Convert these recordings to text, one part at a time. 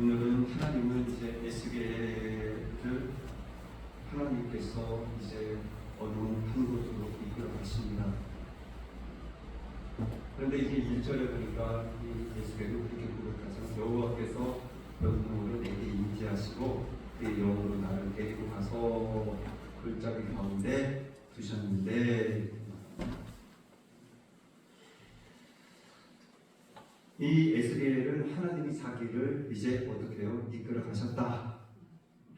오늘은 하나님은 이제 에스겔을 하나님께서 이제 어느 한 곳으로 이끌어 가십니다. 그런데 이제 1절에 보니까 이 에스겔은 그렇게 고백하죠. 여호와께서 병풍으로 내게 임재하시고 그의 영으로 나를 데리고 가서 골짜기 가운데 두셨는데, 이 에스겔은 하나님이 자기를 이제 어떻게 해요? 이끌어 가셨다,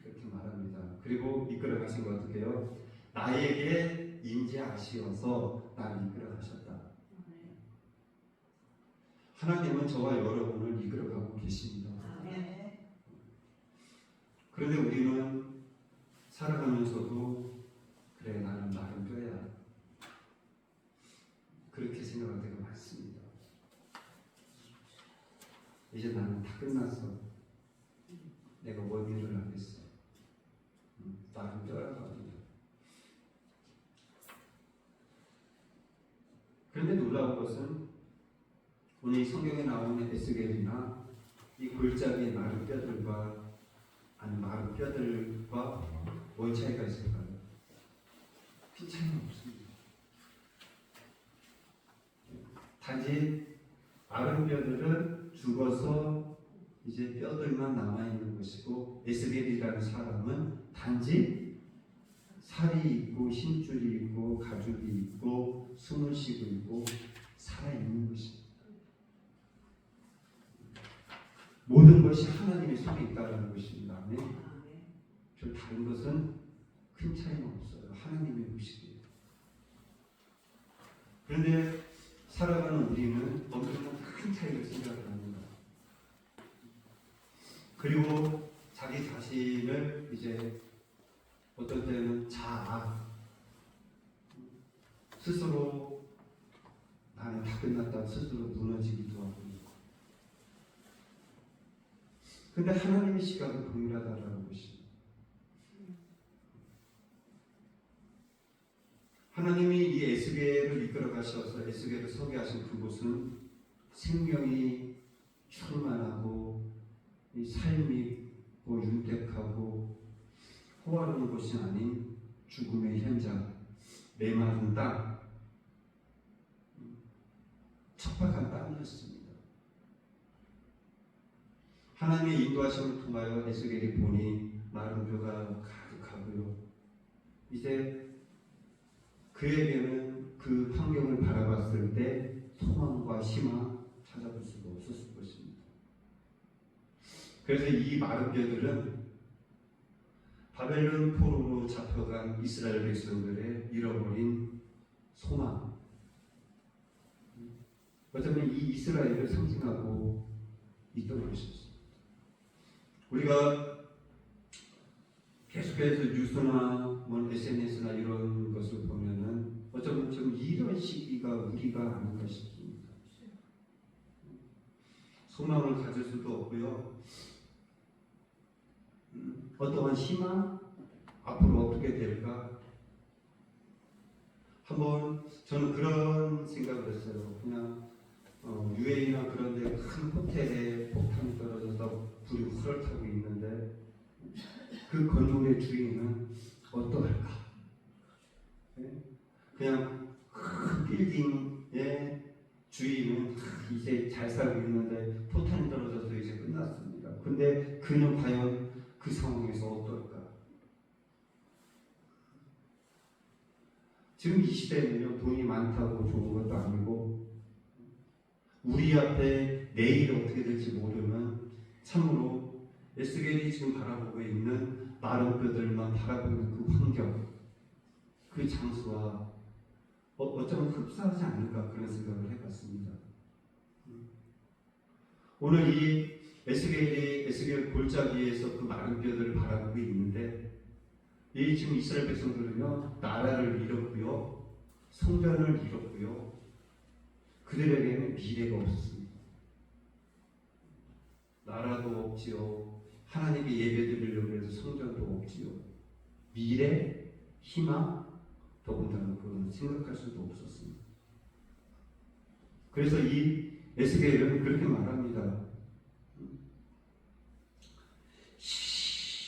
그렇게 말합니다. 그리고 이끌어 가신 거 어떻게 해요? 나에게 임재하시어서 나를 이끌어 가셨다. 하나님은 저와 여러분을 이끌어 가고 계십니다. 그런데 우리는 살아가면서도 그래, 나는 나름 뼈야, 그렇게 생각할 때가 많습니다. 이제 나는 다 끝났어. 내가 뭔 일을 하겠어. 나는 뼈라고. 그런데 놀라운 것은 오늘 이 성경에 나오는 에스겔이나 이 골짜기의 마른 뼈들과 마른 뼈들과 뭔 차이가 있을까요? 큰 차이는 없습니다. 단지 마른 뼈들은 죽어서 이제 뼈들만 남아있는 것이고, 에스겔이라는 사람은 단지 살이 있고 힘줄이 있고 가죽이 있고 숨을 쉬고 있고 살아있는 것입니다. 모든 것이 하나님의 손에 있다는 것입니다. 별 다른 것은 큰 차이는 없어요. 하나님의 모습이에요. 그런데 살아가는 우리는 엄청난 큰 차이를 생각을 합니다. 그리고 자기 자신을 이제 어떤 때는 자아, 스스로 나는 다 끝났다 스스로 무너지기도 하고. 근데 하나님의 시각은 동일하다라는 것입니다. 하나님이 이 에스겔을 이끌어 가셔서 에스겔을 서게 하신 그곳은 생명이 충만하고 이 삶이 윤택하고 호화로운 곳이 아닌 죽음의 현장, 메마른 땅, 척박한 땅이었습니다. 하나님의 인도하심을 통하여 에스겔이 보니 마른 뼈가 가득하고요. 이제 그에게는 그 환경을 바라봤을 때 소망과 희망 찾아볼 수가 없었을 것입니다. 그래서 이 마른 뼈들은 바벨론 포로로 잡혀간 이스라엘 백성들의 잃어버린 소망, 어쩌면 이 이스라엘을 상징하고 있던 것이었습니다. 우리가 계속해서 뉴스나 SNS나 이런 것을 보면은 어쩌면 좀 이런 시기가 우리가 아닌가 싶습니다. 소망을 가질 수도 없고요. 어떠한 희망, 앞으로 어떻게 될까? 한번 저는 그런 생각을 했어요. 그냥 UAE나 그런 데 큰 호텔에 폭탄이 떨어져서 불이 활을 타고 있는데 그 건물의 주인은 어떠할까? 그냥 큰 빌딩의 주인은 이제 잘 살고 있는데 포탄이 떨어져서 이제 끝났습니다. 근데 그는 과연 그 상황에서 어떨까? 지금 이 시대에는요, 돈이 많다고 좋은 것도 아니고 우리 앞에 내일이 어떻게 될지 모르는, 참으로 에스겔이 지금 바라보고 있는 마른 뼈들만 바라보는 그 환경, 그 장소와 어쩌면 흡사하지 않을까, 그런 생각을 해봤습니다. 오늘 이 에스겔 골짜기에서 그 마른 뼈들을 바라보고 있는데, 이 지금 이스라엘 백성들은요, 나라를 잃었고요, 성전을 잃었고요, 그들에게는 미래가 없었습니다. 나라도 없지요, 하나님께 예배드리려고 해서 성전도 없지요, 미래, 희망, 더군다나 그건 생각할 수도 없었습니다. 그래서 이 에스겔은 그렇게 말합니다.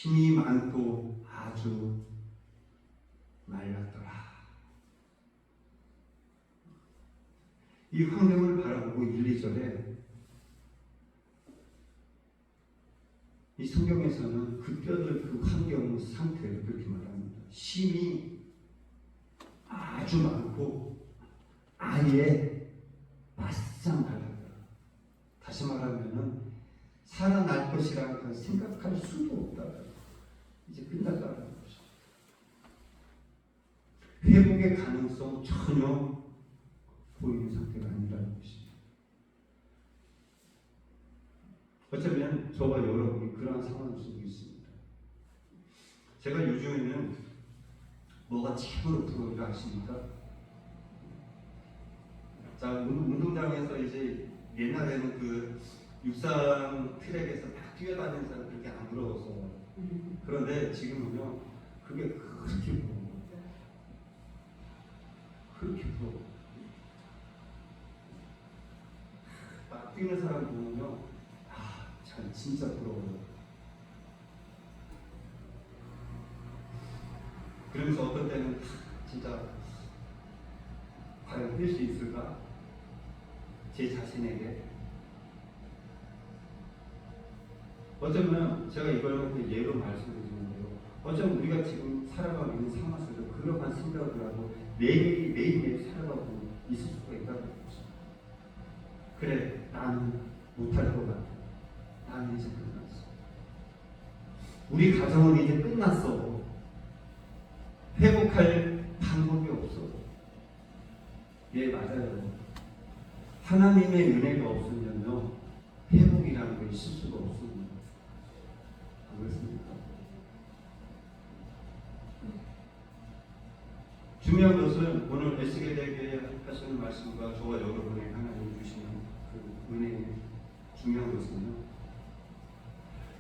힘이 많고 아주 말랐더라. 이 환경을 바라보고 1, 2절에 이 성경에서는 그 뼈들 그 환경 상태를 그렇게 말합니다. 힘이 아주 많고 아예 바싹 말랐다. 다시 말하면은 살아날 것이라고 생각할 수도 없다. 이제 끝났다는 거죠. 회복의 가능성 전혀 보이는 상태가 아니라는 것입니다. 어쩌면 저와 여러분이 그러한 상황 속에 있습니다. 제가 요즘에는 뭐가 최고로 부러운지 아십니까? 자, 운동장에서 이제 옛날에는 그 육상 트랙에서 막 뛰어다니는 사람 그렇게 안 부러웠어요. 그런데 지금은요, 그게 그렇게 부러워요. 그렇게 부러워요. 막 뛰는 사람 보면요, 참 진짜 부러워요. 그러면서 어떤 때는 진짜 과연 뛸 수 있을까? 제 자신에게. 어쩌면 제가 이걸 예로 말씀드리는데요. 어쩌면 우리가 지금 살아가고 있는 상황 속에서 그러한 생각을 하고 매일매일 살아가고 있을 수가 있다는 거죠. 그래, 나는 못할 것 같아. 나는 이제 끝났어. 우리 가정은 이제 끝났어. 회복할 방법이 없어. 예, 맞아요. 하나님의 은혜가 없으면요, 회복이라는 게 있을 수가 없습니다. 안 그렇습니까? 중요한 것은 오늘 에스겔에게 하시는 말씀과 저와 여러분에게 하나님 주시는 그 은혜의 중요한 것은요,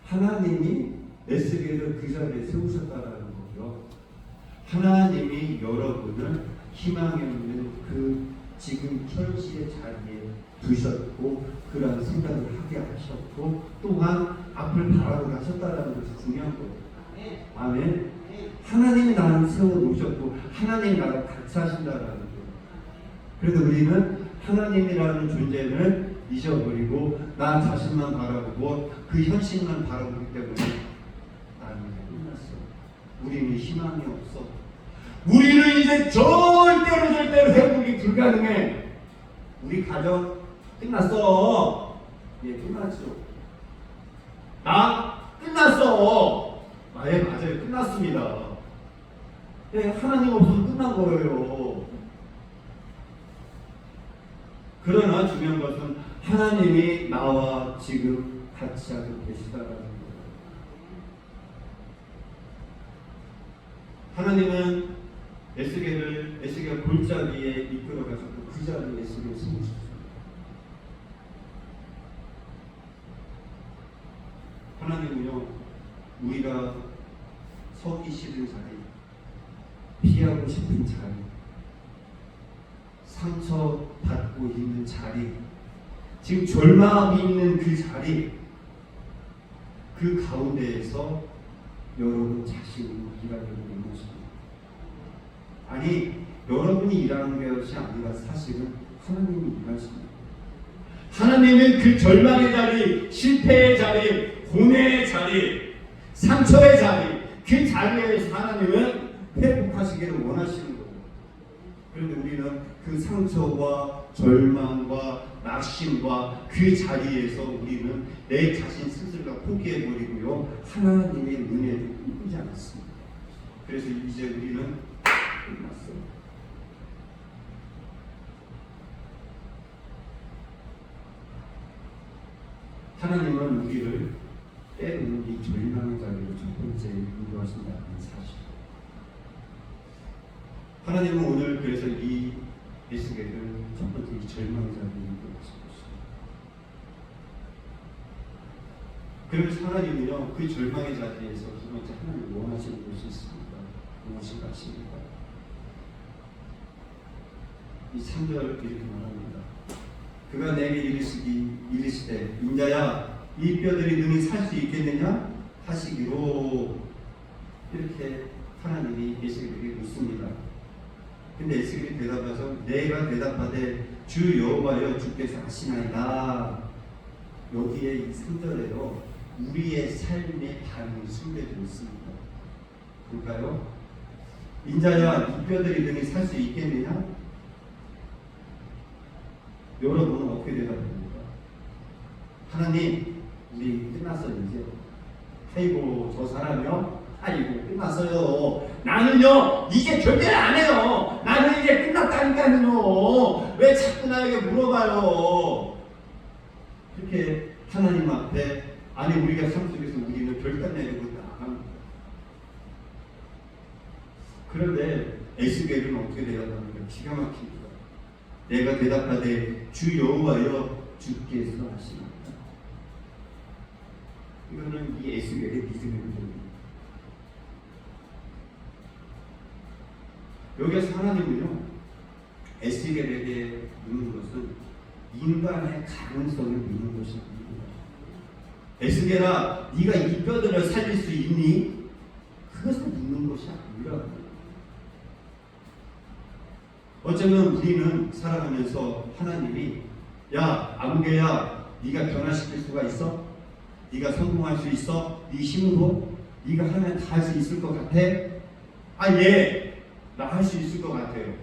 하나님이 에스겔을 그 자리에 세우셨다라는 거고요. 하나님이 여러분을 희망에 있는 그 지금 현실의 자리에 두셨고 그런 생각을 하게 하셨고 또한 앞을 바라보게 하셨다는 것이 중요한 거예요. 아멘. 하나님이 나를 세워놓으셨고 하나님이 나를 같이 하신다는 거예요. 그래서 우리는 하나님이라는 존재를 잊어버리고 나 자신만 바라보고 그 현실만 바라보기 때문에 나는 끝났어. 우리는 희망이 없어. 우리는 이제 절대로 회복이 불가능해. 우리 가정 끝났어. 예, 끝났죠. 나 끝났어. 예, 맞아요. 끝났습니다. 예, 하나님 없으면 끝난 거예요. 그러나 중요한 것은 하나님이 나와 지금 같이 하고 계시다라는 거예요. 하나님은 에스겔 골짜기에 이끌어 가셨고 그 자리에 에스겔을 세우셨습니다. 하나님은요, 우리가 서기 싫은 자리, 피하고 싶은 자리, 상처받고 있는 자리, 지금 절망이 있는 그 자리, 그 가운데에서 여러분 자신이 일하려고 하는 것입니다. 아니, 여러분이 일하는 것이 아니라 사실은 하나님이 일하십니다. 하나님은 그 절망의 자리, 실패의 자리, 고뇌의 자리, 상처의 자리, 그 자리에서 하나님은 회복하시기를 원하시는 거예요. 그런데 우리는 그 상처와 절망과 낙심과 그 자리에서 우리는 내 자신 스스로가 포기해버리고요, 하나님의 은혜를 꿈꾸지 않습니다. 그래서 이제 우리는 끝났어요. 하나님은 우리를 때로는 이 절망의 자리로 첫 번째 인도하신다는 사실. 하나님은 오늘 그래서 이 에스겔을 첫 번째 이 절망의 자리로 인도하신 것입니다. 그래서 하나님은요, 그 절망의 자리에서 두 번째 하나님을 원하시는 것이 있습니다. 무엇이 같습니까? 이 3절 이렇게 말합니다. 그가 내게 이르시되 인자야 이 뼈들이 능히 살 수 있겠느냐? 하시기로 이렇게 하나님이 에스겔에게 묻습니다. 근데 에스겔이 대답해서 내가 대답하되 주 여호와여 주께서 하시나이다. 여기에 이 3절에요. 우리의 삶의 반응이 숨겨져 있습니다. 볼까요? 인자야 이 뼈들이 등이 살 수 있겠느냐? 여러분은 어떻게 대답합니까? 하나님 우리 끝났어요 이제. 아이고 저 사람이요? 아이고 끝났어요. 나는요 이제 절대 안 해요. 나는 이제 끝났다니까요. 왜 자꾸 나에게 물어봐요? 이렇게 하나님 앞에 아니 우리가 삶 속에서 우리는 결단 내리고 나갑니다. 그런데 에스겔은 어떻게 대답합니까? 기가 막힙니다. 내가 대답하되 주 여호와여 주께서 하시나이다. 이거는 이 에스겔의 믿음의 부분입니다. 여기서 하나님은요 에스겔에게 묻는 것은 인간의 가능성을 묻는 것이 아닙니다. 에스겔아 네가 이 뼈들을 살릴 수 있니? 그것을 묻는 것이 아니라 어쩌면 우리는 살아가면서 하나님이 야 아무개야 네가 변화시킬 수가 있어? 네가 성공할 수 있어? 네 힘으로? 네가 하면 다 할 수 있을 것 같아? 아 예! 나 할 수 있을 것 같아요.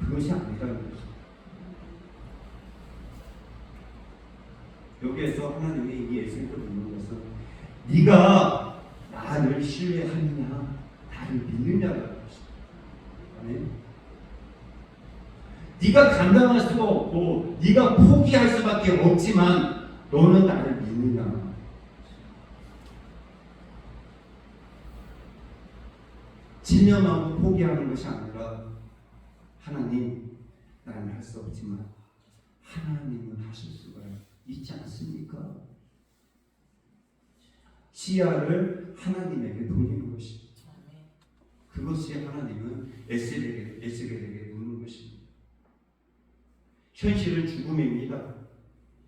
그것이 아니라는 거죠. 여기에서 하나님이 이 에스겔을 묻는 것은 네가 나를 신뢰하느냐 나를 믿느냐라는 것입니다. 아멘. 네가 감당할 수가 없고 네가 포기할 수밖에 없지만 너는 나를 믿느냐? 진념하고 포기하는 것이 아니라 하나님 나는 할 수 없지만 하나님은 하실 수가 있지 않습니까? 시야를 하나님에게 돌리는 것입니다. 그것이 하나님은 에스겔에게 묻는 것입니다. 현실은 죽음입니다.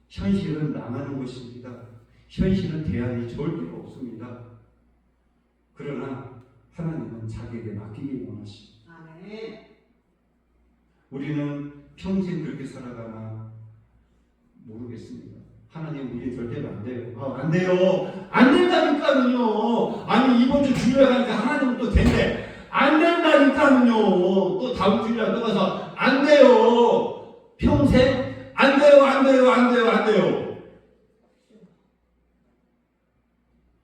현실은 나가는 것입니다. 현실은 대안이 절대로 없습니다. 그러나 하나님은 자기에게 맡기기 원하십니다. 우리는 평생 그렇게 살아가나 모르겠습니다. 하나님 우리 절대로 안 돼요. 안 돼요. 안 된다니까는요. 아니 이번 주 주일에 가니까 하나님은 또 된대. 안 된다니까는요. 또 다음 주일에 또 가서 안 돼요. 평생 안 돼요. 안 돼요. 안 돼요. 안 돼요.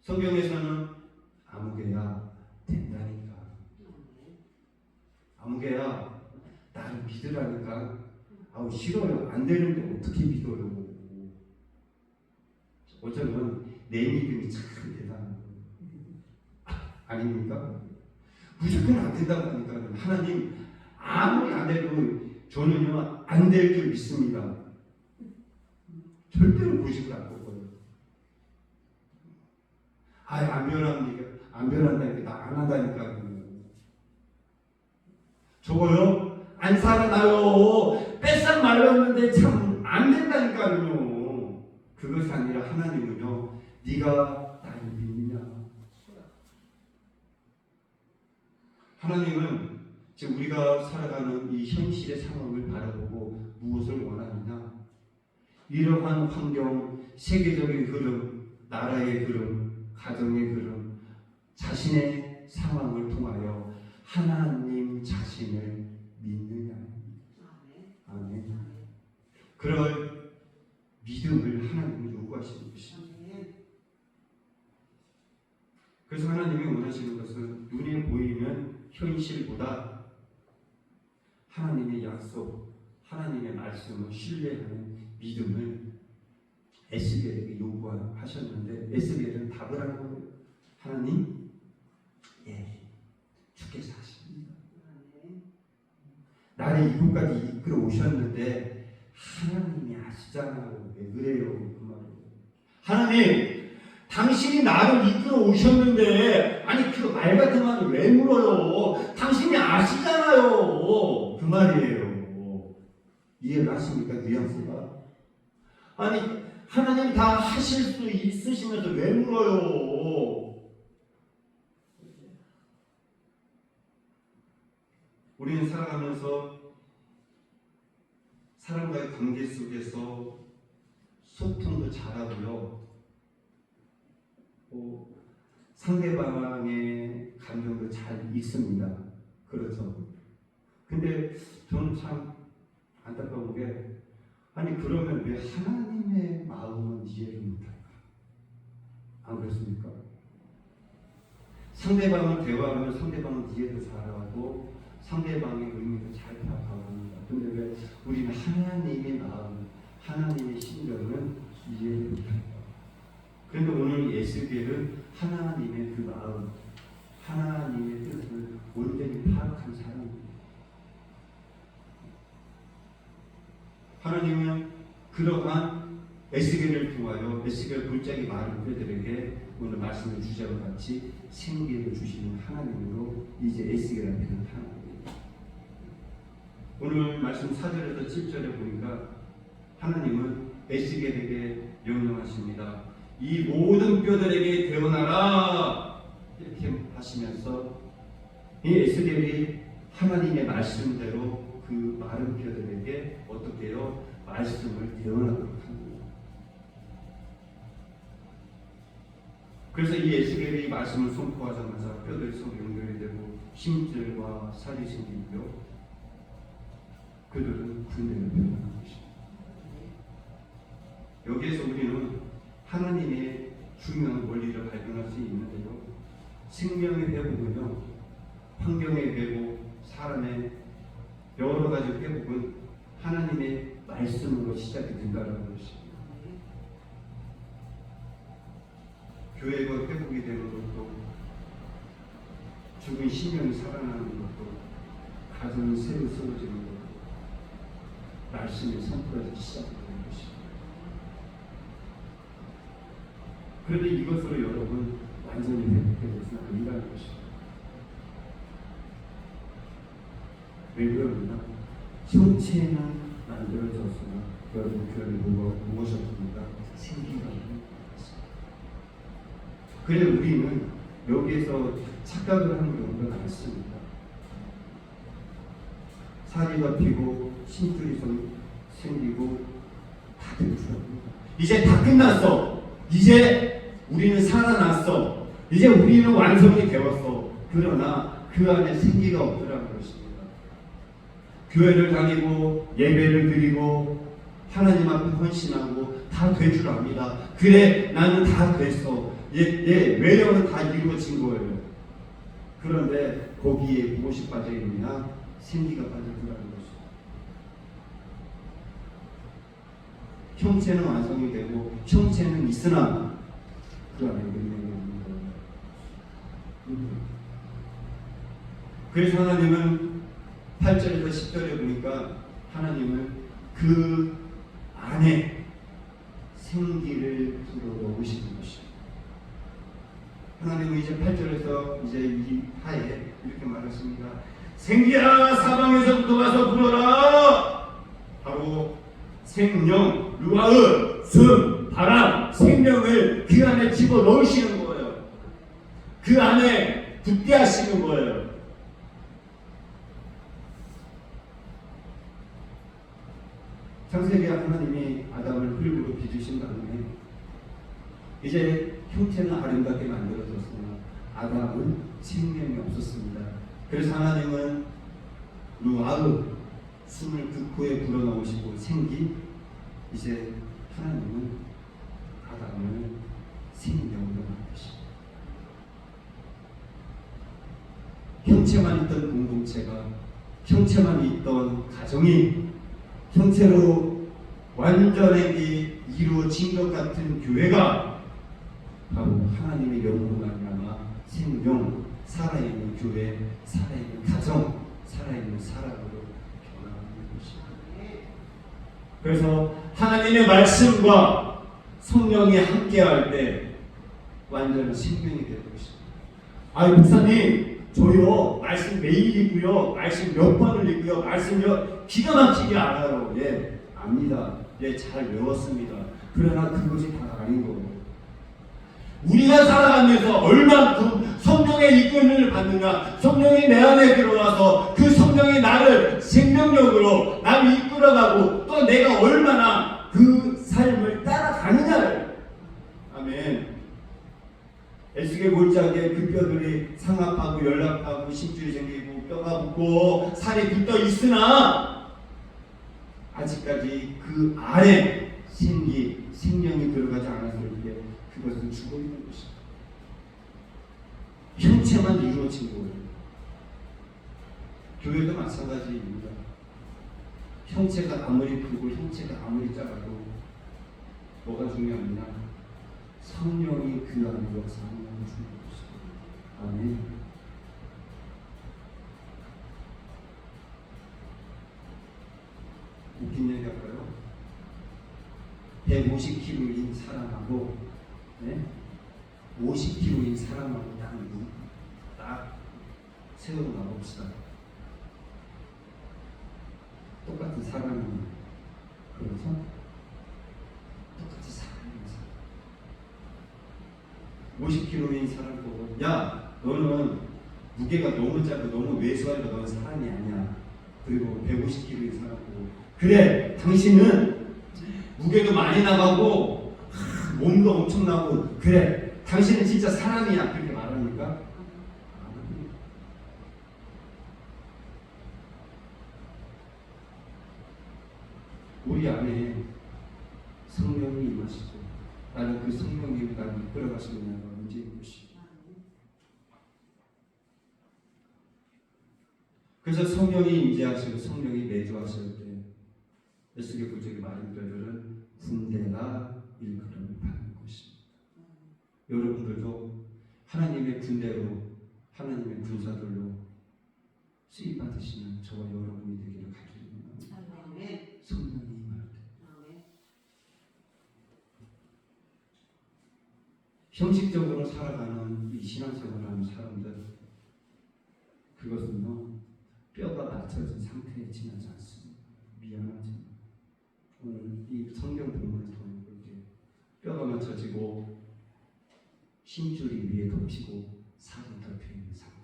성경에서는 아무개야 된다니까. 아무개야 나를 믿으라니까. 아우 싫어요. 안 되는데 어떻게 믿어요? 어쩌면 내 믿음이 참 대단한 거예요. 아닙니까? 무조건 안 된다고 하니까 하나님 아무리 안 돼도 저는요 안 될 줄 믿습니다. 절대로 보시고 안 보고요. 안 변합니까? 안 변한다니까 나 안 한다니까. 저거요 안 살아나요. 뺏상 말랐는데 참 안 된다니까요. 그것이 아니라 하나님은요 네가 나를 믿느냐. 하나님은 지금 우리가 살아가는 이 현실의 상황을 바라보고 무엇을 원하느냐. 이러한 환경, 세계적인 흐름, 나라의 흐름, 가정의 흐름, 자신의 상황을 통하여 하나님 자신을 믿느냐. 아멘. 그럴 믿음을 하나님이 요구하시는 것입니다. 그래서 하나님이 원하시는 것은 눈에 보이는 현실보다 하나님의 약속, 하나님의 말씀을 신뢰하는 믿음을 에스겔에게 요구하셨는데 에스겔은 답을 하는 거예요. 하나님, 예, 주께서 하십니다. 나를 이곳까지 이끌어 오셨는데 하나님이 아시잖아요. 왜 그래요? 그 말이에요. 하나님, 당신이 나를 이끌어 오셨는데 아니 그 말 같은 말을 왜 물어요? 당신이 아시잖아요. 그 말이에요. 이해를 하십니까? 뉘앙스가? 아니 하나님 다 하실 수 있으시면서 왜 물어요? 우리는 살아가면서 사람과의 관계 속에서 소통도 잘하고요. 상대방의 감정도 잘 읽습니다. 그렇죠. 근데 저는 참 안타까운 게, 아니 그러면 왜 하나님의 마음은 이해를 못할까? 안 그렇습니까? 상대방을 대화하면 상대방은 이해도 잘하고 상대방의 의미도 잘 파악하고 합니다. 근데 왜 우리는 하나님의 마음, 하나님의 심정은 이해를 못할까? 그런데 오늘 에스겔은 하나님의 그 마음, 하나님의 뜻을 온전히 파악한 사람입니다. 하나님은 그러한 에스겔을 통하여 에스겔 골짜기 마을 뼈들에게 오늘 말씀을 주제와 같이 생기를 주시는 하나님으로 이제 에스겔한테는 하나님입니다. 오늘 말씀 4절에서 7절에 보니까 하나님은 에스겔에게 명령하십니다. 이 모든 뼈들에게 태어나라 이렇게 하시면서 이 에스겔이 하나님의 말씀대로 그 마른 뼈들에게 어떻게 해요? 말씀을 태어나도록 합니다. 그래서 이 에스겔이 말씀을 선포하자마자 뼈들이 서로 연결이 되고 힘줄과 살이 생기고요. 그들은 군대를 배우는 것입니다. 여기에서 우리는 하나님의 중요한 원리를 발견할 수 있는데요. 생명의 회복은요, 환경의 회복, 사람의 여러 가지 회복은 하나님의 말씀으로 시작이 된다는 것입니다. 교회가 회복이 되는 것도, 죽은 신령이 살아나는 것도, 가정이 새로 세워지는 것도 말씀의 선포에서 시작되는 것입니다. 그런데 이것으로 여러분 완전히 회복되어서는 아니라는 것입니다. 왜 그러느냐? 형체는 만들어졌으나 여러분 교회를 무엇이었습니까? 생기가 그래 우리는 여기에서 착각을 하는 경우가 많습니다. 사리가 피고 심줄이 생기고 다 된 줄 압니다. 이제 다 끝났어. 이제 우리는 살아났어. 이제 우리는 완성이 되었어. 그러나 그 안에 생기가 없더라는 것입니다. 교회를 다니고 예배를 드리고 하나님 앞에 헌신하고 다 될 줄 압니다. 그래 나는 다 됐어. 외형은 다 이루어진 거예요. 그런데 거기에 무엇이 빠져 있느냐? 생기가 빠져 있다는 것입니다. 형체는 완성이 되고 형체는 있으나 그 안에 능력이 없는 거예요. 그래서 하나님은 8절에서 10절에 보니까 하나님은 그 안에 생기를 불어넣으시는 것입니다. 하나님은 이제 8절에서 이제 이 하에 이렇게 말했습니다. 생기야 사방에서부터 와서 불어라. 바로 생명, 루아흐, 숨, 바람, 생명을 그 안에 집어넣으시는 거예요. 그 안에 굳게 하시는 거예요. 창세기 하나님이 아담을 흙으로 빚으신 다음에 이제 형체는 아름답게 만들어졌으나 아담은 생명이 없었습니다. 그래서 하나님은 루아흐, 숨을 그 코에 불어넣으시고 생기, 이제 하나님은 아담을 생명으로 만드십니다. 형체만 있던 공동체가, 형체만 있던 가정이 형체로 완전하게 이루어진 것 같은 교회가 바로 하나님의 영으로 말미암아 생명, 살아있는 교회, 살아있는 가정, 살아있는 사람으로 변화하는 것입니다. 그래서 하나님의 말씀과 성령이 함께할 때 완전한 생명이 되는 것입니다. 아유 목사님, 저요 말씀 매일 읽고요, 말씀 몇 번을 읽고요, 말씀요 기가 막히게 알아요. 예, 압니다. 예, 잘 외웠습니다. 그러나 그것이 다 아닌 거예요. 우리가 살아가면서 얼만큼 성령의 이끌림을 받느냐, 성령이 내 안에 들어와서 그 성령이 나를 생명력으로 나를 이끌어가고 또 내가 얼마나 그 삶을 따라가느냐를. 아멘. 에스겔 골짜기에 그 뼈들이 상합하고 연락하고 심줄이 생기고 뼈가 붙고 살이 붙어 있으나 아직까지 그 안에 생명이 들어가지 않았을 때 그것은 죽어있는 것입니다. 형체만 이루어진 거예요. 교회도 마찬가지입니다. 형체가 아무리 크고 형체가 아무리 작아도 뭐가 중요하냐? 성령이 그 안에 와서 하나님을 주는 것입니다. 아멘. 웃긴 얘기 할까요? 150kg인 사람하고 50kg인 사람하고 딱 세우고 나봅시다. 똑같은 사람이에요. 그래서 똑같이 사람이면서 50kg인 사람 보고 야 너는 무게가 너무 작고 너무 왜소하니까 너는 사람이 아니야. 그리고 150kg인 사람 보고 그래 당신은 무게도 많이 나가고 몸도 엄청나고 그래 당신은 진짜 사람이야 그렇게 말하니까 우리 안에 성령이 임하시고 나는 그 성령이 나를 이끌어가시느냐가 문제인 것이죠. 그래서 성령이 임재하시고 성령이 내주하실 때 에스겔 골짜기 마린뼈들은 군대가 일컬음을 받는 것입니다. 여러분들도 하나님의 군대로 하나님의 군사들로 쓰임 받으시는 저와 여러분이 되기를 간절히 성령이 임할 때 형식적으로 살아가는 이 신앙생활하는 사람들 그것은요 뼈가 맞춰진 상태에 지나지 않습니다. 미안하지만 오늘 이 성경 본문을 통해 이렇게 뼈가 맞춰지고 심줄이 위에 덮이고 살이 덮여 있는 상태.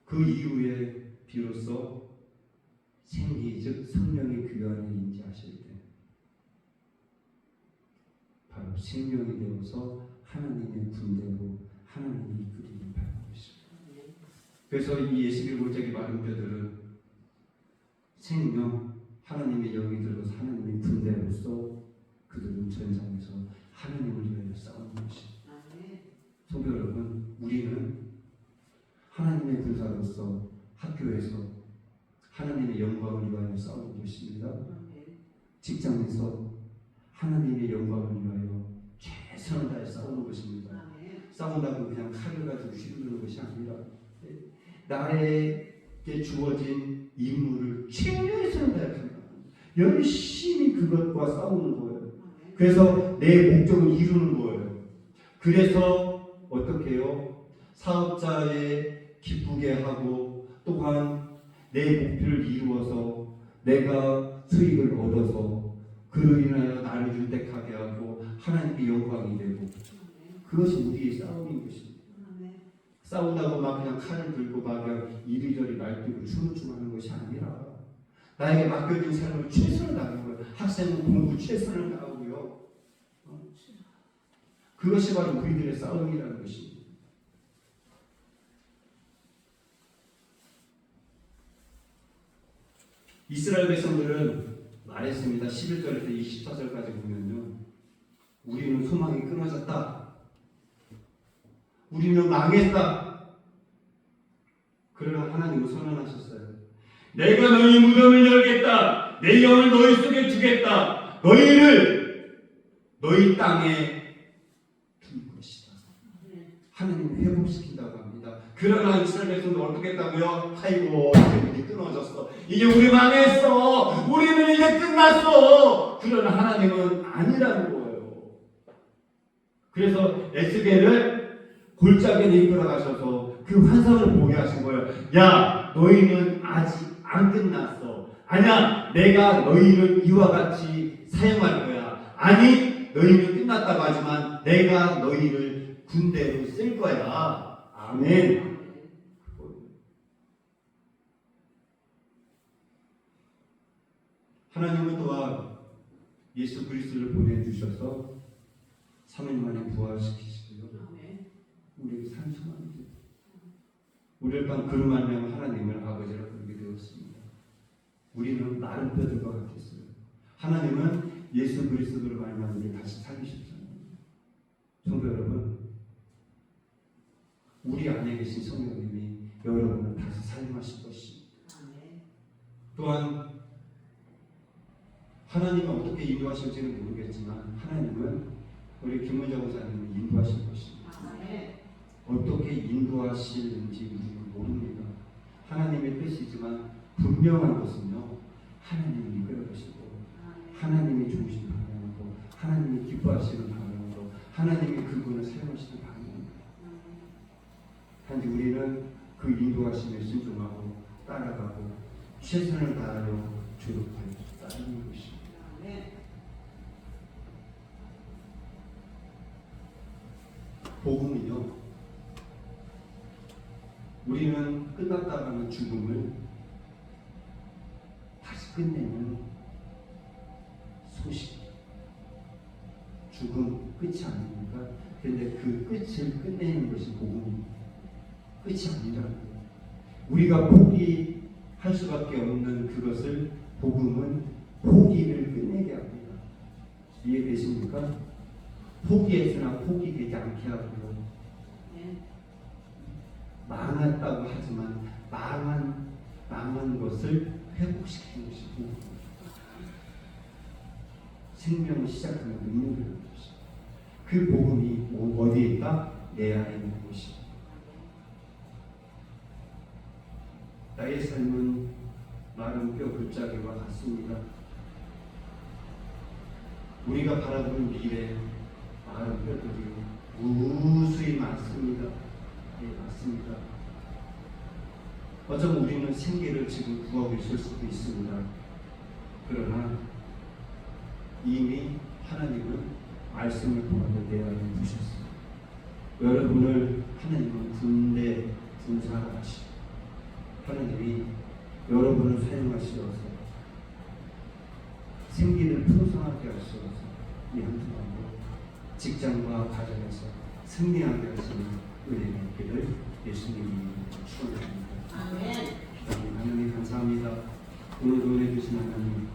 그 이후에 비로소 생기 즉 성령이 그 안에 임재하실 때 바로 생명이 되어서 하나님의 군대로 하나님이 이끌림을 받는 것입니다. 그래서 이 에스겔 골짜기 마린뼈들은 생명, 하나님의 영이 들어서 하나님의 군대로서 그들은 전장에서 하나님을 위하여 싸우는 것입니다. 성도 여러분, 우리는 하나님의 군사로서 학교에서 하나님의 영광을 위하여 싸우는 것입니다. 직장에서 하나님의 영광을 위하여 최선을 다해 싸우는 것입니다. 싸운다고 그냥 칼을 가지고 휘두르는 것이 아니라 나에게 주어진 임무를 최선을 다해 열심히 그것과 싸우는 거예요. 그래서 내 목적을 이루는 거예요. 그래서 어떻게 해요? 사업자에 기쁘게 하고 또한 내 목표를 이루어서 내가 수익을 얻어서 그로 인하여 나를 윤택하게 하고 하나님께 영광이 되고 그것이 우리의 싸움인 것입니다. 싸운다고 막 그냥 칼을 들고 막 이리저리 날뛰고 춤을 것이 아니라 나에게 맡겨진 삶을 최선을 다하는 거예요. 학생은 공부 최선을 다하고요. 그것이 바로 우리들의 싸움이라는 것입니다. 이스라엘 백성들은 말했습니다. 11절에서 24절까지 보면요. 우리는 소망이 끊어졌다. 우리는 망했다. 그러나 하나님은 선언하셨어요. 내가 너희 무덤을 열겠다. 내 영을 너희 속에 주겠다. 너희를 너희 땅에 둘 것이다. 하나님은 회복시킨다고 합니다. 그러나 이스라엘 백성도 어떻게 했다고요? 아이고 이제 우리 끊어졌어. 이제 우리 망했어. 우리는 이제 끝났어. 그러나 하나님은 아니라는 거예요. 그래서 에스겔을 골짜기에 이끌어 가셔서 그 환상을 보게 하신 거예요. 야, 너희는 아직 안 끝났어. 아니야, 내가 너희를 이와 같이 사용할 거야. 아니, 너희는 끝났다고 하지만 내가 너희를 군대로 쓸 거야. 아멘. 하나님은 또한 예수 그리스도를 보내주셔서 3일 만에 부활시키시고요. 우리에게 산소만 줍니다. 우리를 단 그로 말미암아 하나님을 아버지라 부르게 되었습니다. 우리는 마른 뼈들과 같았어요. 하나님은 예수 그리스도를 말미암아 우리를 다시 살리셨잖아요. 성도 여러분, 우리 안에 계신 성령님이 여러분을 다시 살림하실 것입니다. 또한 하나님은 어떻게 인도하실지는 모르겠지만 하나님은 우리 김문정 목사님을 인도하실 것입니다. 어떻게 인도하실지 우리는 모릅니다. 하나님의 뜻이지만 분명한 것은요, 하나님이 이끌어가시고 하나님이 좋으신 방향으로, 하나님이 기뻐하시는 방향으로, 하나님이 그분을 사용하시는 방향입니다. 단지 우리는 그 인도하심에 순종하고 따라가고 최선을 다하여 조력하여 따르는 것입니다. 복음은요, 우리는 끝났다가는 죽음을 다시 끝내는 소식. 죽음 끝이 아닙니까? 근데 그 끝을 끝내는 것이 복음입니다. 끝이 아니라는 거예요. 우리가 포기할 수밖에 없는 그것을 복음은 포기를 끝내게 합니다. 이해되십니까? 포기했으나 포기되지 않게 하고요. 망했다고 하지만 망한 것을 회복시키는 것이고 생명을 시작하는 능력을 주는 것입니다. 그 복음이 어디에 있다? 내 안에 있는 것입니다. 나의 삶은 마른 뼈 골짜기와 같습니다. 우리가 바라보는 미래 마른 뼈들이 무수히 많습니다. 네, 맞습니다. 어쩌면 우리는 생계를 지금 구하고 있을 수도 있습니다. 그러나 이미 하나님은 말씀을 통하여 내 안에 두셨습니다. 여러분을 하나님은 군대 군사같이 하나님이 여러분을 사용하시어서 생기를 풍성하게 하시어서 이 한순간도 직장과 가정에서 승리하게 하시는 은혜가 있기를 예수님이 축원합니다. 아멘. 하나님 감사합니다. 오늘도 은혜 주신 하나님